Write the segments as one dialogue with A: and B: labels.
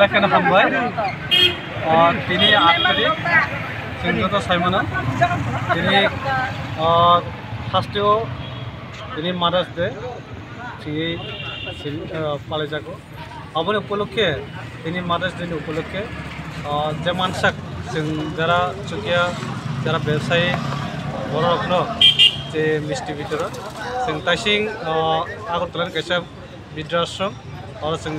A: बेखेना हामबाय दिनै 8 तारिख जों जत साइमोना दिनै फार्स्टआव दिनै मादार्स डे पाले जागो अबनि उपलक्षे दिनै मादार्स डे उपलक्षे जे मानसिक जों जरा चुकिया जरा व्यवसायी बर' रखनो जे मिस्टी भितर जों ताइसिं आगरतलानि कैसा विद्राश्रम और जों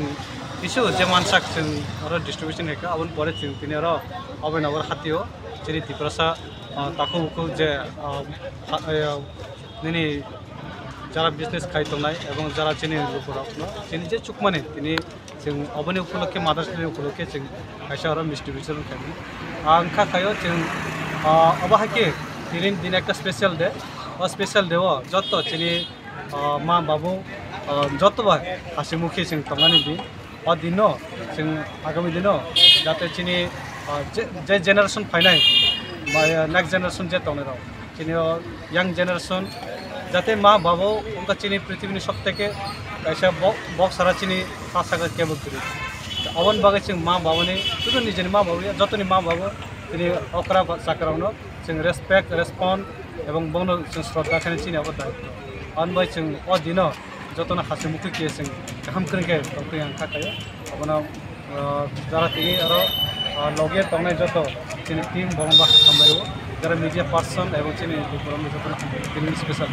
A: किसु जे मानसिक जों और डिस्ट्रीब्यूशन हेका अबन परे जों दिनै आरो अबेनावर हातियो जेरै तिप्रसा ताखौ जे दिनै जरा बिजनेस खायतनाय एवं जरा चिनि लोगोफोराव चिनि जे चुकमाने दिनै जों अबनि उपलक्षे मादार्स डे उपलक्षे जों कैसा और मिस्टी भितर खायनो आंखा खायो जों अबाहाके दिनै दिन एक स्पेशल डे और स्पेशल डे जत चिनि माँ बाबू जत बा हासिमुखी जों तंगानि दिन और दिन जों आगामी दिन जाते चिनि जे जेनेरेशन फाइनाय नेक्स्ट जेनेरेशन जे तंगनाय चिनि यंग जेनेरेशन जाते माँ बाबू उनका चिनी पृथ्वी सब तक कैसा बक्स सारा चिनी फासा का केबल करी अवन बागे चिंग माँ बाबू ने तो निजे माँ बाबू जतनी माँ बाबू चिनी अकरा साकरावनो चिंग रेस्पेक्ट रेस्पॉन्ड एवं बनो चिंग श्रद्धा खाने चिनी अब दायित्व अनबाय चिंग अ दिन जतना हासिमुखी किए चिंग काम करके तंत्री अंखा खायो अपना जरा तिनी आरो लगे तंगने जतो चिनी टीम बंबा खामबायो जरा मीडिया पर्सन एवं चिनी दुपुरम जतना स्पेशल